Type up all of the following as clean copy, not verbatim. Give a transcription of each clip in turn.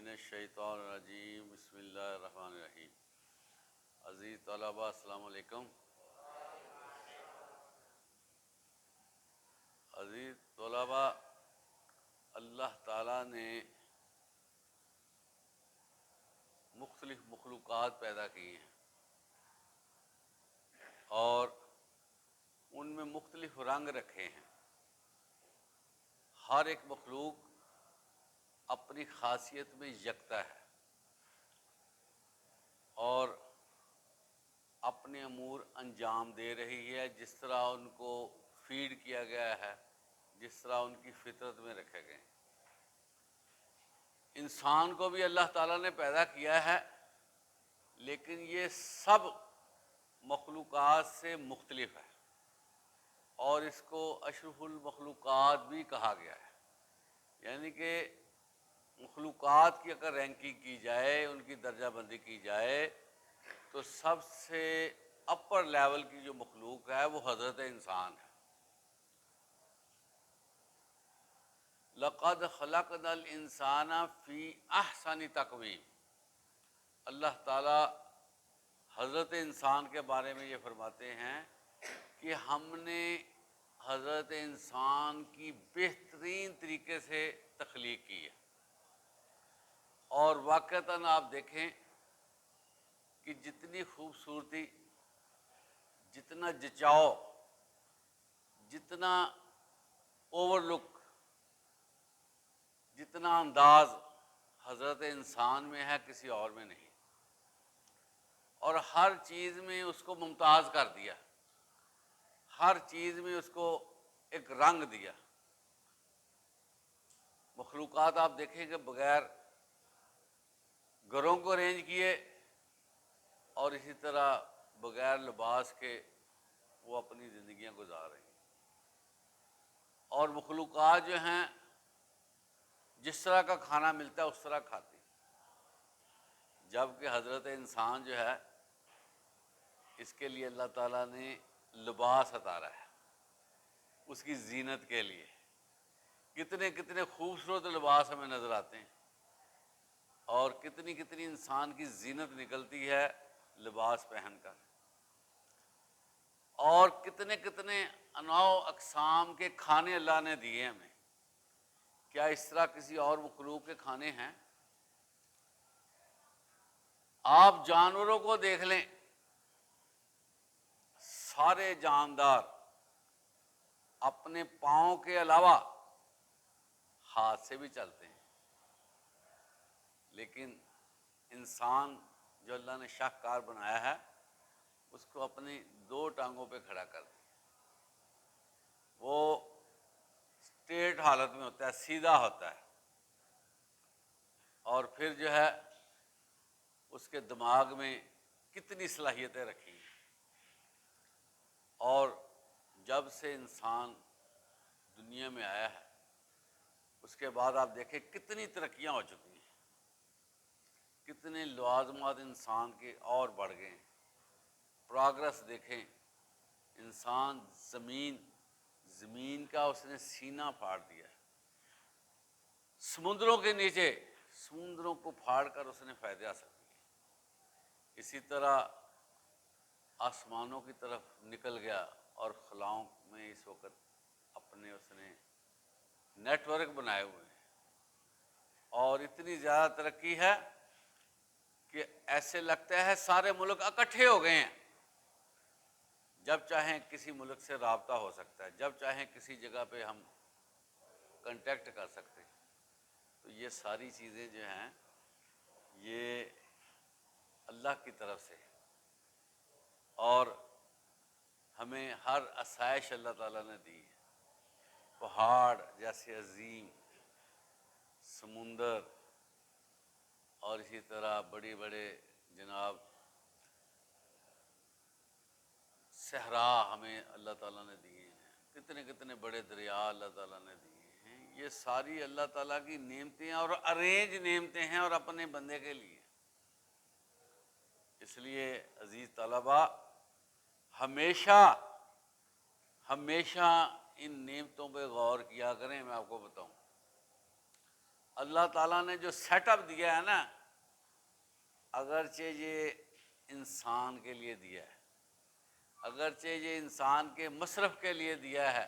من الشیطان الرجیم بسم اللہ الرحمن الرحیم۔ عزیز طلباء السلام علیکم۔ عزیز طلباء، اللہ تعالیٰ نے مختلف مخلوقات پیدا کی ہیں اور ان میں مختلف رنگ رکھے ہیں۔ ہر ایک مخلوق اپنی خاصیت میں یکتا ہے اور اپنے امور انجام دے رہی ہے جس طرح ان کو فیڈ کیا گیا ہے، جس طرح ان کی فطرت میں رکھے گئے ہیں۔ انسان کو بھی اللہ تعالیٰ نے پیدا کیا ہے، لیکن یہ سب مخلوقات سے مختلف ہے اور اس کو اشرف المخلوقات بھی کہا گیا ہے۔ یعنی کہ مخلوقات کی اگر رینکنگ کی جائے، ان کی درجہ بندی کی جائے، تو سب سے اپر لیول کی جو مخلوق ہے وہ حضرت انسان ہے۔ لَقَدْ خَلَقْنَا الْإِنسَانَ فِي أَحْسَنِ تَقْوِيمٍ۔ اللہ تعالیٰ حضرت انسان کے بارے میں یہ فرماتے ہیں کہ ہم نے حضرت انسان کی بہترین طریقے سے تخلیق کی ہے، اور واقعتاً آپ دیکھیں کہ جتنی خوبصورتی، جتنا جچاؤ، جتنا اوور لک، جتنا انداز حضرت انسان میں ہے کسی اور میں نہیں، اور ہر چیز میں اس کو ممتاز کر دیا، ہر چیز میں اس کو ایک رنگ دیا۔ مخلوقات آپ دیکھیں کہ بغیر گھروں کو ارینج کیے اور اسی طرح بغیر لباس کے وہ اپنی زندگیاں گزار رہی ہیں، اور مخلوقات جو ہیں جس طرح کا کھانا ملتا ہے اس طرح کھاتی، جبکہ حضرت انسان جو ہے اس کے لیے اللہ تعالیٰ نے لباس اتارا ہے، اس کی زینت کے لیے۔ کتنے کتنے خوبصورت لباس ہمیں نظر آتے ہیں اور کتنی کتنی انسان کی زینت نکلتی ہے لباس پہن کر، اور کتنے کتنے انواع و اقسام کے کھانے اللہ نے دیے ہمیں۔ کیا اس طرح کسی اور مخلوق کے کھانے ہیں؟ آپ جانوروں کو دیکھ لیں، سارے جاندار اپنے پاؤں کے علاوہ ہاتھ سے بھی چلتے ہیں، لیکن انسان جو اللہ نے شاہکار بنایا ہے اس کو اپنی دو ٹانگوں پہ کھڑا کر دیا۔ وہ اسٹریٹ حالت میں ہوتا ہے، سیدھا ہوتا ہے، اور پھر جو ہے اس کے دماغ میں کتنی صلاحیتیں رکھی ہیں۔ اور جب سے انسان دنیا میں آیا ہے اس کے بعد آپ دیکھیں کتنی ترقیاں ہو چکی ہیں، کتنے لوازمات انسان کے اور بڑھ گئے ہیں۔ پروگرس دیکھیں، انسان زمین کا اس نے سینہ پھاڑ دیا ہے، سمندروں کے نیچے سمندروں کو پھاڑ کر اس نے فائدے حاصل کیے، اسی طرح آسمانوں کی طرف نکل گیا اور خلاؤں میں اس وقت اپنے اس نے نیٹ ورک بنائے ہوئے ہیں، اور اتنی زیادہ ترقی ہے کہ ایسے لگتا ہے سارے ملک اکٹھے ہو گئے ہیں۔ جب چاہیں کسی ملک سے رابطہ ہو سکتا ہے، جب چاہیں کسی جگہ پہ ہم کنٹیکٹ کر سکتے ہیں۔ تو یہ ساری چیزیں جو ہیں یہ اللہ کی طرف سے، اور ہمیں ہر آسائش اللہ تعالیٰ نے دی ہے۔ پہاڑ جیسے عظیم، سمندر، اور اسی طرح بڑے بڑے جناب صحرا ہمیں اللہ تعالیٰ نے دیے ہیں، کتنے کتنے بڑے دریا اللہ تعالیٰ نے دیے ہیں۔ یہ ساری اللہ تعالیٰ کی نعمتیں اور ارینج نعمتیں ہیں اور اپنے بندے کے لیے۔ اس لیے عزیز طلباء، ہمیشہ ان نعمتوں پہ غور کیا کریں۔ میں آپ کو بتاؤں، اللہ تعالیٰ نے جو سیٹ اپ دیا ہے نا، اگرچہ یہ انسان کے لیے دیا ہے، اگرچہ یہ انسان کے مصرف کے لیے دیا ہے،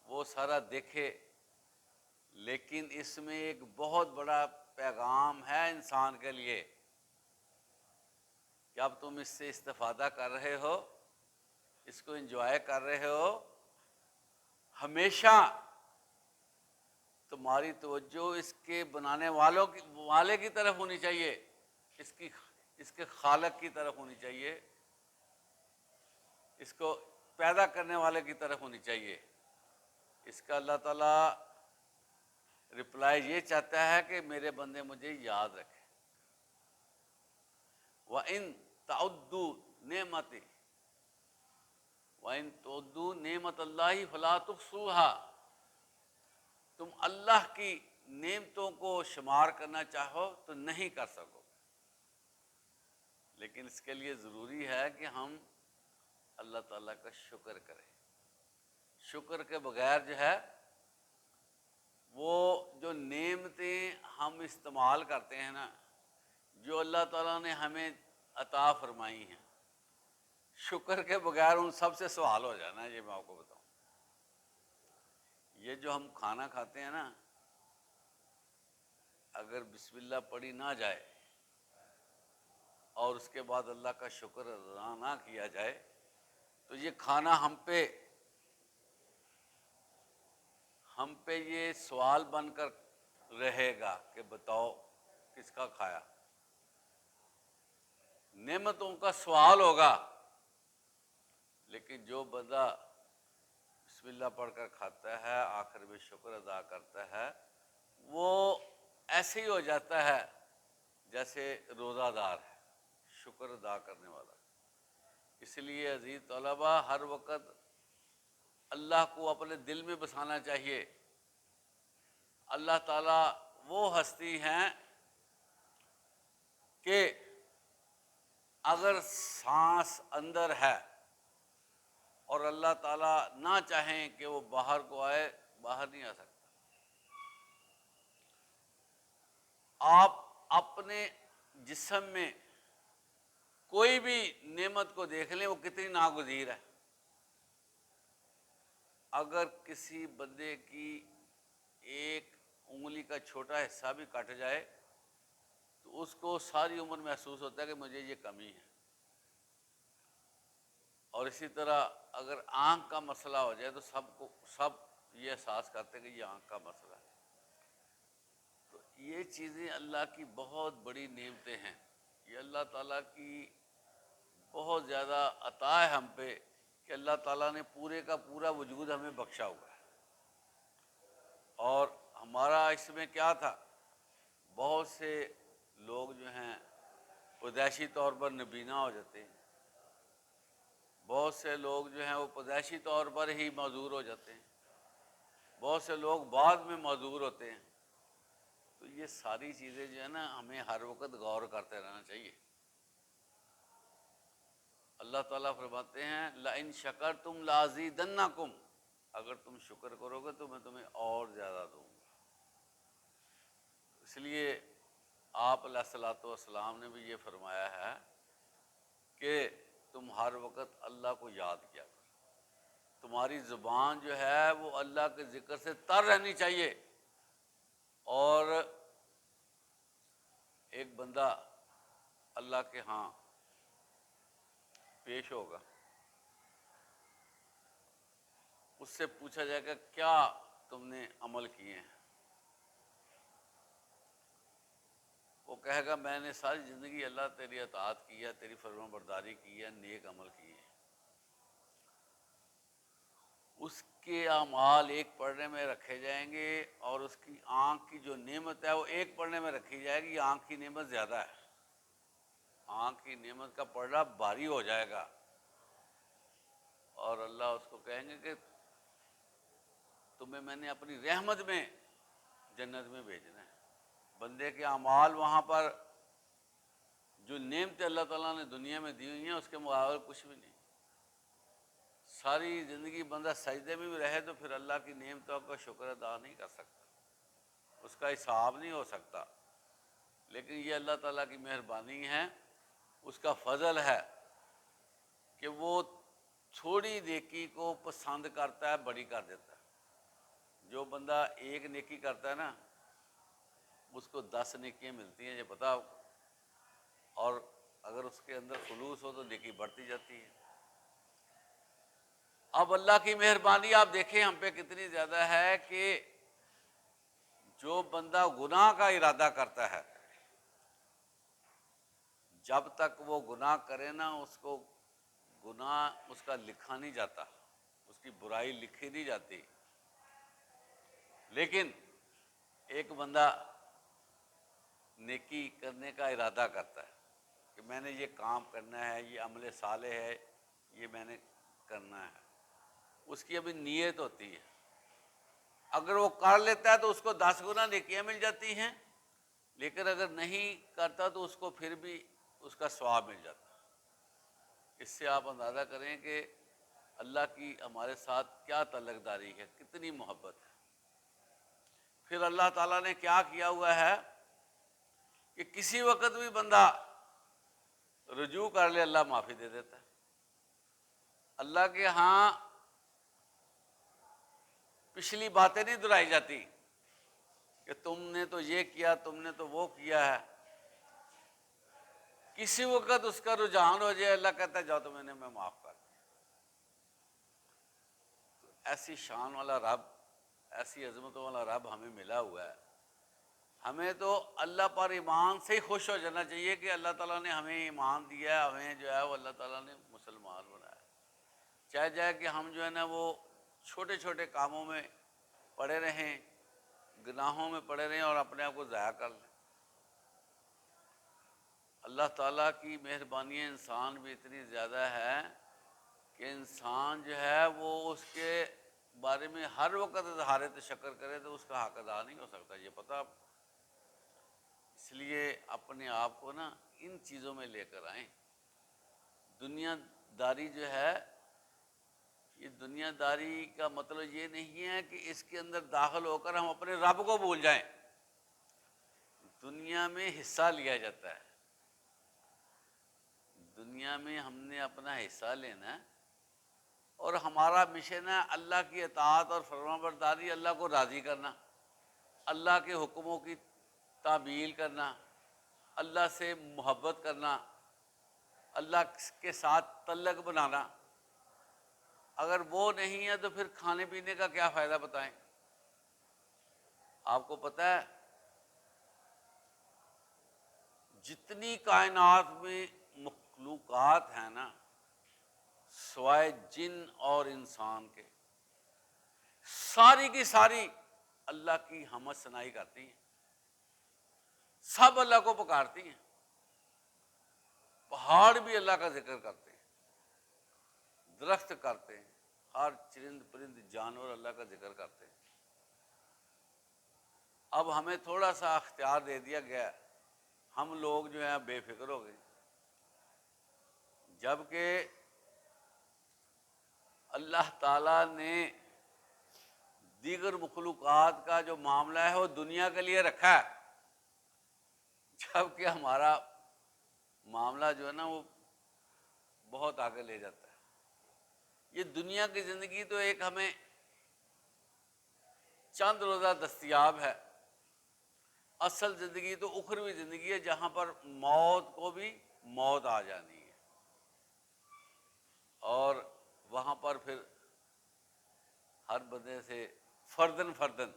وہ سارا دیکھے، لیکن اس میں ایک بہت بڑا پیغام ہے انسان کے لیے کہ اب تم اس سے استفادہ کر رہے ہو، اس کو انجوائے کر رہے ہو، ہمیشہ تمہاری توجہ اس کے بنانے والے کی طرف ہونی چاہیے، اس کے خالق کی طرف ہونی چاہیے، اس کو پیدا کرنے والے کی طرف ہونی چاہیے۔ اس کا اللہ تعالیٰ رپلائی یہ چاہتا ہے کہ میرے بندے مجھے یاد رکھیں۔ وَإِن تَعُدُّوا نِعْمَتِ وَإِن تُعُدُّوا نِعْمَتَ اللَّهِ فَلَا تُحْصُوهَا، تم اللہ کی نعمتوں کو شمار کرنا چاہو تو نہیں کر سکو، لیکن اس کے لیے ضروری ہے کہ ہم اللہ تعالیٰ کا شکر کریں۔ شکر کے بغیر جو ہے وہ جو نعمتیں ہم استعمال کرتے ہیں نا، جو اللہ تعالیٰ نے ہمیں عطا فرمائی ہیں، شکر کے بغیر ان سب سے سوال ہو جانا ہے۔ یہ میں آپ کو بتاؤں، یہ جو ہم کھانا کھاتے ہیں نا، اگر بسم اللہ پڑھی نہ جائے اور اس کے بعد اللہ کا شکر ادا نہ کیا جائے تو یہ کھانا ہم پہ یہ سوال بن کر رہے گا کہ بتاؤ کس کا کھایا۔ نعمتوں کا سوال ہوگا، لیکن جو بندہ بسم اللہ پڑھ کر کھاتا ہے، آخر میں شکر ادا کرتا ہے، وہ ایسے ہی ہو جاتا ہے جیسے روزہ دار ہے، شکر ادا کرنے والا۔ اس لیے عزیز طلباء، ہر وقت اللہ کو اپنے دل میں بسانا چاہیے۔ اللہ تعالیٰ وہ ہستی ہیں کہ اگر سانس اندر ہے اور اللہ تعالیٰ نہ چاہیں کہ وہ باہر کو آئے، باہر نہیں آ سکتا۔ آپ اپنے جسم میں کوئی بھی نعمت کو دیکھ لیں، وہ کتنی ناگزیر ہے۔ اگر کسی بندے کی ایک انگلی کا چھوٹا حصہ بھی کٹ جائے تو اس کو ساری عمر محسوس ہوتا ہے کہ مجھے یہ کمی ہے۔ اور اسی طرح اگر آنکھ کا مسئلہ ہو جائے تو سب یہ احساس کرتے ہیں کہ یہ آنکھ کا مسئلہ ہے۔ تو یہ چیزیں اللہ کی بہت بڑی نعمتیں ہیں، یہ اللہ تعالیٰ کی بہت زیادہ عطا ہے ہم پہ کہ اللہ تعالیٰ نے پورے کا پورا وجود ہمیں بخشا ہوا ہے۔ اور ہمارا اس میں کیا تھا، بہت سے لوگ جو ہیں پیدائشی طور پر نبینا ہو جاتے ہیں، بہت سے لوگ جو ہیں وہ پیدائشی طور پر ہی معذور ہو جاتے ہیں، بہت سے لوگ بعد میں معذور ہوتے ہیں۔ تو یہ ساری چیزیں جو ہے نا ہمیں ہر وقت غور کرتے رہنا چاہیے۔ اللہ تعالیٰ فرماتے ہیں لَإِن شَكَرْتُمْ لَأَزِيدَنَّكُمْ، اگر تم شکر کرو گے تو میں تمہیں اور زیادہ دوں گا۔ اس لیے آپ علیہ الصلوۃ والسلام نے بھی یہ فرمایا ہے کہ تم ہر وقت اللہ کو یاد کیا کرو، تمہاری زبان جو ہے وہ اللہ کے ذکر سے تر رہنی چاہیے۔ اور ایک بندہ اللہ کے ہاں پیش ہوگا، اس سے پوچھا جائے گا کیا تم نے عمل کیے ہیں؟ وہ کہے گا میں نے ساری زندگی اللہ تیری اطاعت کی ہے، تیری فرمان برداری کی ہے، نیک عمل کیے ہیں۔ اس کے اعمال ایک پڑھنے میں رکھے جائیں گے اور اس کی آنکھ کی جو نعمت ہے وہ ایک پڑھنے میں رکھی جائے گی۔ آنکھ کی نعمت زیادہ ہے، آنکھ کی نعمت کا پڑھنا بھاری ہو جائے گا، اور اللہ اس کو کہیں گے کہ تمہیں میں نے اپنی رحمت میں جنت میں بھیجنا ہے۔ بندے کے اعمال وہاں پر جو نعمتیں اللہ تعالیٰ نے دنیا میں دی ہوئی ہیں اس کے مقابل کچھ بھی نہیں۔ ساری زندگی بندہ سجدے میں بھی رہے تو پھر اللہ کی نعمتوں کا شکر ادا نہیں کر سکتا۔ اس کا حساب نہیں ہو سکتا، لیکن یہ اللہ تعالیٰ کی مہربانی ہے، اس کا فضل ہے کہ وہ تھوڑی نیکی کو پسند کرتا ہے، بڑی کر دیتا ہے۔ جو بندہ ایک نیکی کرتا ہے نا، اس کو 10 نیکیاں ملتی ہیں، یہ پتہ آپ کو، اور اگر اس کے اندر خلوص ہو تو نیکی بڑھتی جاتی ہے۔ اب اللہ کی مہربانی آپ دیکھیں ہم پہ کتنی زیادہ ہے کہ جو بندہ گناہ کا ارادہ کرتا ہے، جب تک وہ گناہ کرے نا، اس کو گناہ اس کا لکھا نہیں جاتا، اس کی برائی لکھی نہیں جاتی۔ لیکن ایک بندہ نیکی کرنے کا ارادہ کرتا ہے کہ میں نے یہ کام کرنا ہے، یہ عمل صالح ہے، یہ میں نے کرنا ہے، اس کی ابھی نیت ہوتی ہے، اگر وہ کر لیتا ہے تو اس کو 10 گنا نیکیاں مل جاتی ہیں، لیکن اگر نہیں کرتا تو اس کو پھر بھی اس کا ثواب مل جاتا ہے۔ اس سے آپ اندازہ کریں کہ اللہ کی ہمارے ساتھ کیا تعلق داری ہے، کتنی محبت ہے۔ پھر اللہ تعالیٰ نے کیا کیا ہوا ہے کہ کسی وقت بھی بندہ رجوع کر لے، اللہ معافی دے دیتا ہے۔ اللہ کے ہاں پچھلی باتیں نہیں دہرائی جاتی کہ تم نے تو یہ کیا، تم نے تو وہ کیا ہے۔ کسی وقت اس کا رجحان ہو جائے، اللہ کہتا ہے جاؤ تو میں معاف کر دیا۔ ایسی شان والا رب، ایسی عظمتوں والا رب ہمیں ملا ہوا ہے، ہمیں تو اللہ پر ایمان سے ہی خوش ہو جانا چاہیے کہ اللہ تعالیٰ نے ہمیں ایمان دیا ہے، ہمیں جو ہے وہ اللہ تعالیٰ نے مسلمان بنایا ہے۔ چاہے جائے کہ ہم جو ہے نا وہ چھوٹے چھوٹے کاموں میں پڑے رہیں، گناہوں میں پڑے رہیں اور اپنے آپ کو ضائع کر لیں۔ اللہ تعالیٰ کی مہربانی انسان بھی اتنی زیادہ ہے کہ انسان جو ہے وہ اس کے بارے میں ہر وقت اظہار تشکر کرے تو اس کا حق ادا نہیں ہو سکتا، یہ پتہ آپ۔ اس لیے اپنے آپ کو نا ان چیزوں میں لے کر آئیں۔ دنیا داری جو ہے، یہ دنیا داری کا مطلب یہ نہیں ہے کہ اس کے اندر داخل ہو کر ہم اپنے رب کو بھول جائیں۔ دنیا میں حصہ لیا جاتا ہے، دنیا میں ہم نے اپنا حصہ لینا ہے، اور ہمارا مشن ہے اللہ کی اطاعت اور فرمانبرداری، اللہ کو راضی کرنا، اللہ کے حکموں کی تعمیل کرنا، اللہ سے محبت کرنا، اللہ کے ساتھ تعلق بنانا۔ اگر وہ نہیں ہے تو پھر کھانے پینے کا کیا فائدہ بتائیں؟ آپ کو پتہ ہے جتنی کائنات میں مخلوقات ہیں نا، سوائے جن اور انسان کے، ساری کی ساری اللہ کی حمد ثنائی کرتی ہیں، سب اللہ کو پکارتی ہیں۔ پہاڑ بھی اللہ کا ذکر کرتے ہیں، درخت کرتے ہیں، ہر چرند پرند جانور اللہ کا ذکر کرتے ہیں۔ اب ہمیں تھوڑا سا اختیار دے دیا گیا، ہم لوگ جو ہیں بے فکر ہو گئے، جبکہ اللہ تعالیٰ نے دیگر مخلوقات کا جو معاملہ ہے وہ دنیا کے لیے رکھا ہے، جبکہ ہمارا معاملہ جو ہے نا وہ بہت آگے لے جاتا ہے۔ یہ دنیا کی زندگی تو ایک ہمیں چند روزہ دستیاب ہے، اصل زندگی تو اخروی زندگی ہے، جہاں پر موت کو بھی موت آ جانی ہے، اور وہاں پر پھر ہر بندے سے فردن فردن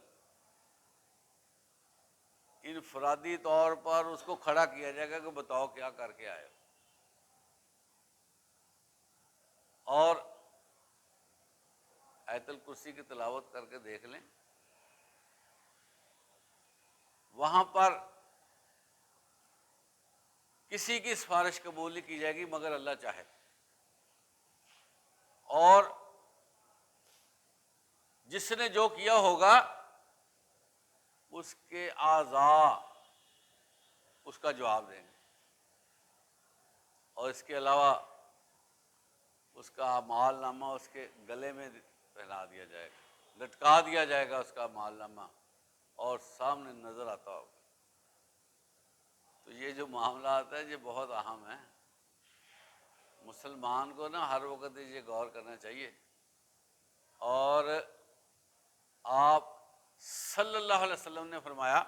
انفرادی طور پر اس کو کھڑا کیا جائے گا کہ بتاؤ کیا کر کے آئے ہو۔ اور آیت الکرسی کی تلاوت کر کے دیکھ لیں، وہاں پر کسی کی سفارش قبول نہیں کی جائے گی مگر اللہ چاہے، اور جس نے جو کیا ہوگا اس کے اعضاء اس کا جواب دیں گے، اور اس کے علاوہ اس کا اعمال نامہ اس کے گلے میں پہنا دیا جائے گا، لٹکا دیا جائے گا اس کا اعمال نامہ، اور سامنے نظر آتا ہوگا۔ تو یہ جو معاملات ہیں یہ بہت اہم ہیں، مسلمان کو نا ہر وقت یہ غور کرنا چاہیے۔ اور آپ صلی اللہ علیہ وسلم نے فرمایا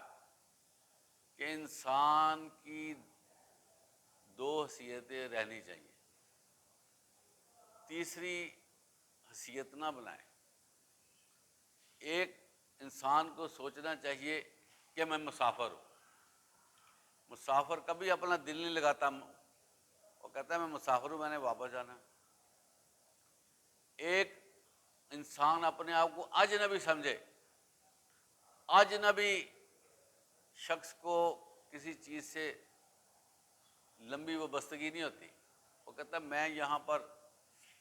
کہ انسان کی دو حیثیتیں رہنی چاہیے، تیسری حیثیت نہ بنائیں۔ ایک انسان کو سوچنا چاہیے کہ میں مسافر ہوں۔ مسافر کبھی اپنا دل نہیں لگاتا، وہ کہتا ہے میں مسافر ہوں، میں نے واپس جانا۔ ایک انسان اپنے آپ کو اجنبی سمجھے، اجنبی شخص کو کسی چیز سے لمبی وابستگی نہیں ہوتی، وہ کہتا ہے میں یہاں پر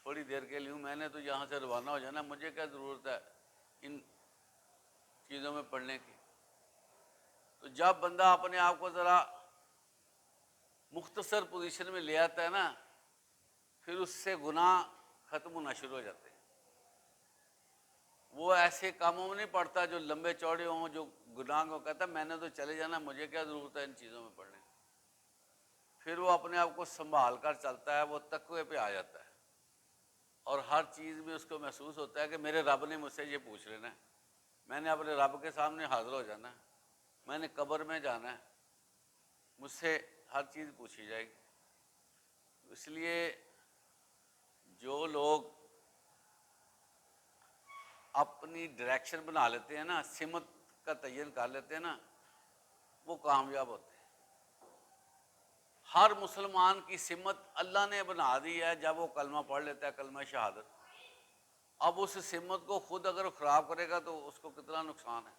تھوڑی دیر کے لیے ہوں، میں نے تو یہاں سے روانہ ہو جانا، مجھے کیا ضرورت ہے ان چیزوں میں پڑھنے کی۔ تو جب بندہ اپنے آپ کو ذرا مختصر پوزیشن میں لے آتا ہے نا، پھر اس سے گناہ ختم ہونا شروع ہو جاتے ہیں۔ وہ ایسے کاموں میں نہیں پڑتا جو لمبے چوڑے ہوں، جو گناہ کو کہتا ہے میں نے تو چلے جانا، مجھے کیا ضرورت ہے ان چیزوں میں پڑھنے کی۔ پھر وہ اپنے آپ کو سنبھال کر چلتا ہے، وہ تقوی پہ آ جاتا ہے، اور ہر چیز میں اس کو محسوس ہوتا ہے کہ میرے رب نے مجھ سے یہ پوچھ لینا ہے، میں نے اپنے رب کے سامنے حاضر ہو جانا ہے، میں نے قبر میں جانا ہے، مجھ سے ہر چیز پوچھی جائے گی۔ اس لیے جو لوگ اپنی ڈائریکشن بنا لیتے ہیں نا، سمت کا تعین کر لیتے ہیں نا، وہ کامیاب ہوتے ہیں۔ ہر مسلمان کی سمت اللہ نے بنا دی ہے جب وہ کلمہ پڑھ لیتا ہے، کلمہ شہادت۔ اب اس سمت کو خود اگر خراب کرے گا تو اس کو کتنا نقصان ہے۔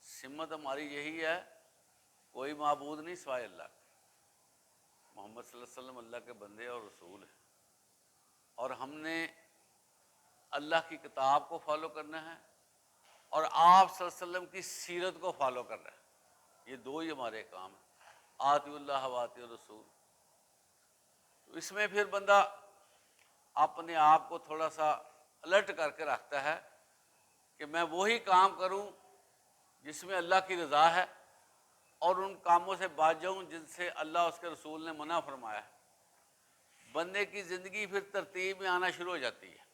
سمت ہماری یہی ہے، کوئی معبود نہیں سوائے اللہ کے، محمد صلی اللہ علیہ وسلم اللہ کے بندے اور رسول ہیں، اور ہم نے اللہ کی کتاب کو فالو کرنا ہے اور آپ صلی اللہ علیہ وسلم کی سیرت کو فالو کرنا ہے۔ یہ دو ہی ہمارے کام ہیں، آتی اللہ و آتی الرسول۔ تو اس میں پھر بندہ اپنے آپ کو تھوڑا سا الرٹ کر کے رکھتا ہے کہ میں وہی کام کروں جس میں اللہ کی رضا ہے، اور ان کاموں سے بچ جاؤں جن سے اللہ اس کے رسول نے منع فرمایا ہے۔ بندے کی زندگی پھر ترتیب میں آنا شروع ہو جاتی ہے،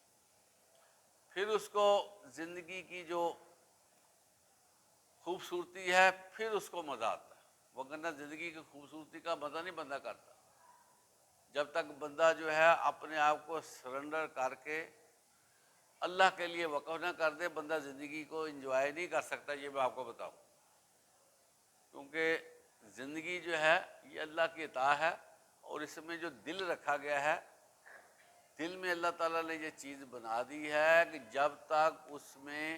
پھر اس کو زندگی کی جو خوبصورتی ہے پھر اس کو مزہ آتا ہے، وگرنہ زندگی کی خوبصورتی کا مزہ نہیں بندہ کرتا جب تک بندہ جو ہے اپنے آپ کو سرنڈر کر کے اللہ کے لیے وقف نہ کر دے، بندہ زندگی کو انجوائے نہیں کر سکتا۔ یہ میں آپ کو بتاؤں، کیونکہ زندگی جو ہے یہ اللہ کی عطا ہے، اور اس میں جو دل رکھا گیا ہے، دل میں اللہ تعالیٰ نے یہ چیز بنا دی ہے کہ جب تک اس میں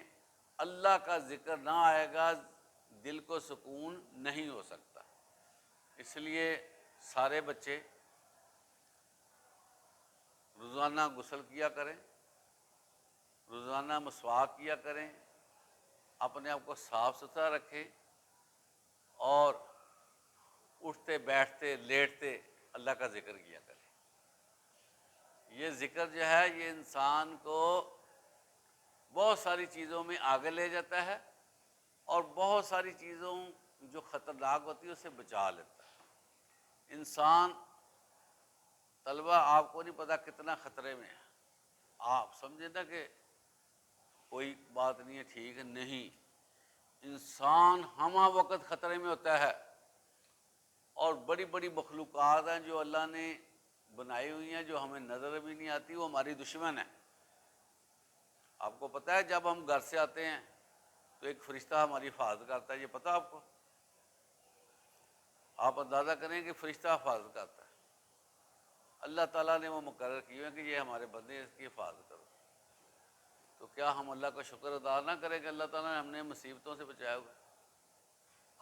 اللہ کا ذکر نہ آئے گا دل کو سکون نہیں ہو سکتا۔ اس لیے سارے بچے روزانہ غسل کیا کریں، روزانہ مسواک کیا کریں، اپنے آپ کو صاف ستھرا رکھیں، اور اٹھتے بیٹھتے لیٹتے اللہ کا ذکر کیا کریں۔ یہ ذکر جو ہے یہ انسان کو بہت ساری چیزوں میں آگے لے جاتا ہے، اور بہت ساری چیزوں جو خطرناک ہوتی ہے اس سے بچا لیتا ہے۔ انسان طلبہ آپ کو نہیں پتا کتنا خطرے میں ہے، آپ سمجھے نا کہ کوئی بات نہیں ہے، ٹھیک ہے، نہیں، انسان ہمہ وقت خطرے میں ہوتا ہے، اور بڑی بڑی مخلوقات ہیں جو اللہ نے بنائی ہوئی ہیں جو ہمیں نظر بھی نہیں آتی، وہ ہماری دشمن ہے۔ آپ کو پتہ ہے جب ہم گھر سے آتے ہیں تو ایک فرشتہ ہماری حفاظت کرتا ہے، یہ پتہ آپ کو؟ آپ اندازہ کریں کہ فرشتہ حفاظت کرتا ہے، اللہ تعالیٰ نے وہ مقرر کیے ہیں کہ یہ ہمارے بندے اس کی حفاظت کرو۔ تو کیا ہم اللہ کا شکر ادا نہ کریں کہ اللہ تعالیٰ نے ہم نے مصیبتوں سے بچایا ہوا ہے؟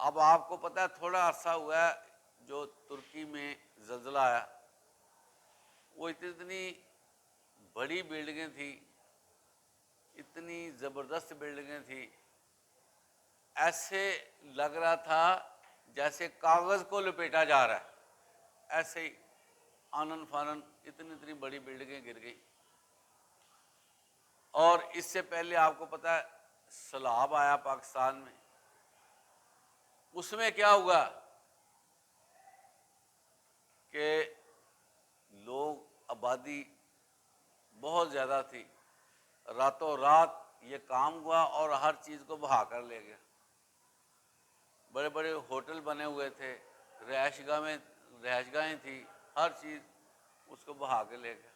اب آپ کو پتہ ہے تھوڑا عرصہ ہوا ہے جو ترکی میں زلزلہ آیا، وہ اتنی بڑی بلڈنگیں تھیں، اتنی زبردست بلڈنگیں تھیں، ایسے لگ رہا تھا جیسے کاغذ کو لپیٹا جا رہا ہے، ایسے ہی آنن فانن اتنی بڑی بلڈنگیں گر گئی۔ اور اس سے پہلے آپ کو پتہ ہے سیلاب آیا پاکستان میں، اس میں کیا ہوا کہ لوگ آبادی بہت زیادہ تھی، راتوں رات یہ کام ہوا اور ہر چیز کو بہا کر لے گیا۔ بڑے بڑے ہوٹل بنے ہوئے تھے، رہائش گاہیں تھی، ہر چیز اس کو بہا کے لے گیا،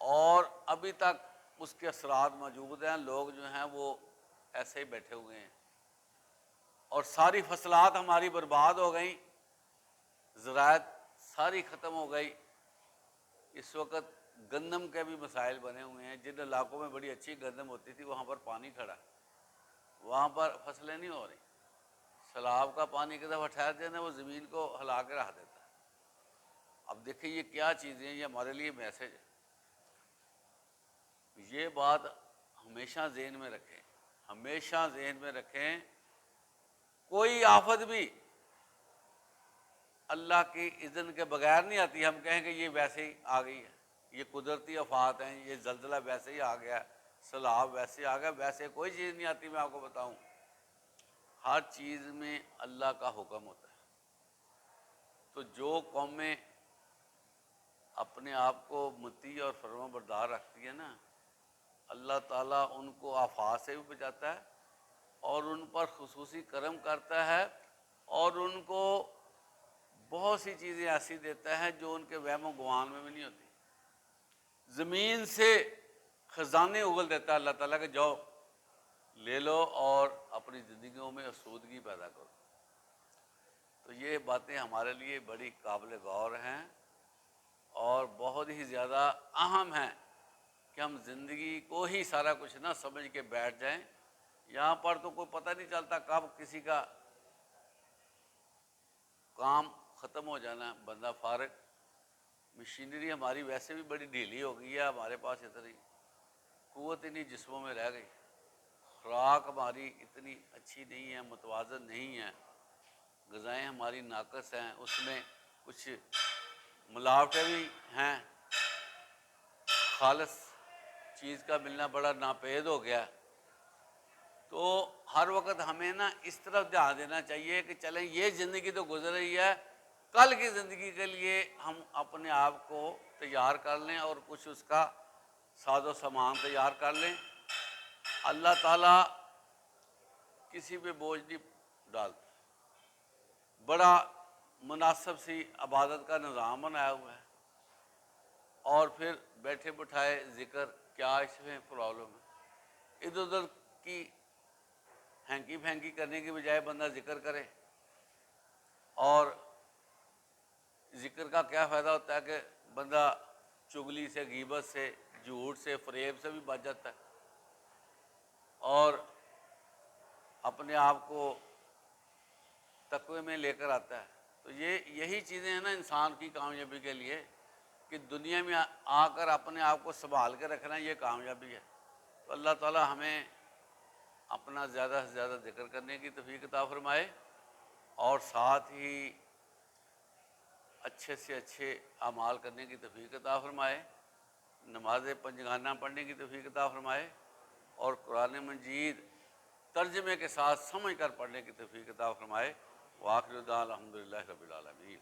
اور ابھی تک اس کے اثرات موجود ہیں۔ لوگ جو ہیں وہ ایسے ہی بیٹھے ہوئے ہیں، اور ساری فصلات ہماری برباد ہو گئیں، زراعت ساری ختم ہو گئی۔ اس وقت گندم کے بھی مسائل بنے ہوئے ہیں، جن علاقوں میں بڑی اچھی گندم ہوتی تھی وہاں پر پانی کھڑا ہے، وہاں پر فصلیں نہیں ہو رہی۔ سیلاب کا پانی کی دفعہ ٹھہر جانا وہ زمین کو ہلا کے رکھ دیتا ہے۔ اب دیکھیں یہ کیا چیزیں ہیں، یہ ہمارے لیے میسج ہے۔ یہ بات ہمیشہ ذہن میں رکھیں، ہمیشہ ذہن میں رکھیں، کوئی آفت بھی اللہ کی اذن کے بغیر نہیں آتی۔ ہم کہیں کہ یہ ویسے ہی آ گئی ہے، یہ قدرتی آفات ہیں، یہ زلزلہ ویسے ہی آ گیا، سیلاب ویسے ہی آ گیا، ویسے کوئی چیز نہیں آتی۔ میں آپ کو بتاؤں، ہر چیز میں اللہ کا حکم ہوتا ہے۔ تو جو قومیں اپنے آپ کو مطیع اور فرما بردار رکھتی ہے نا، اللہ تعالیٰ ان کو آفات سے بھی بچاتا ہے، اور ان پر خصوصی کرم کرتا ہے، اور ان کو بہت سی چیزیں ایسی دیتا ہے جو ان کے وہم و گمان میں بھی نہیں ہوتی۔ زمین سے خزانے اگل دیتا ہے اللہ تعالیٰ کہ جاؤ لے لو اور اپنی زندگیوں میں آسودگی پیدا کرو۔ تو یہ باتیں ہمارے لیے بڑی قابل غور ہیں، اور بہت ہی زیادہ اہم ہیں کہ ہم زندگی کو ہی سارا کچھ نہ سمجھ کے بیٹھ جائیں۔ یہاں پر تو کوئی پتہ نہیں چلتا کب کسی کا کام ختم ہو جانا، بندہ فارغ۔ مشینری ہماری ویسے بھی بڑی ڈھیلی ہو گئی ہے، ہمارے پاس اتنی قوت ہی نہیں جسموں میں رہ گئی، خوراک ہماری اتنی اچھی نہیں ہے، متوازن نہیں ہے، غذائیں ہماری ناقص ہیں، اس میں کچھ ملاوٹیں بھی ہیں، خالص چیز کا ملنا بڑا ناپید ہو گیا۔ تو ہر وقت ہمیں نا اس طرف دھیان دینا چاہیے کہ چلیں یہ زندگی تو گزر رہی ہے، کل کی زندگی کے لیے ہم اپنے آپ کو تیار کر لیں، اور کچھ اس کا ساز و سامان تیار کر لیں۔ اللہ تعالیٰ کسی پہ بوجھ نہیں ڈالتا، بڑا مناسب سی عبادت کا نظام بنایا ہوا ہے، اور پھر بیٹھے بٹھائے ذکر، کیا اس میں پرابلم ہے؟ ادھر ادھر کی ہینکی پھینکی کرنے کی بجائے بندہ ذکر کرے۔ اور ذکر کا کیا فائدہ ہوتا ہے کہ بندہ چغلی سے، غیبت سے، جھوٹ سے، فریب سے بھی بچ جاتا ہے، اور اپنے آپ کو تقوی میں لے کر آتا ہے۔ تو یہی چیزیں ہیں نا انسان کی کامیابی کے لیے، کہ دنیا میں آ کر اپنے آپ کو سنبھال کے رکھنا، یہ کامیابی ہے۔ تو اللہ تعالیٰ ہمیں اپنا زیادہ سے زیادہ ذکر کرنے کی توفیق عطا فرمائے، اور ساتھ ہی اچھے سے اچھے اعمال کرنے کی توفیق عطا فرمائے، نماز پنجگانہ پڑھنے کی توفیق عطا فرمائے، اور قرآن مجید ترجمے کے ساتھ سمجھ کر پڑھنے کی توفیق عطا فرمائے۔ وآخر دعوانا الحمدللہ رب العالمین۔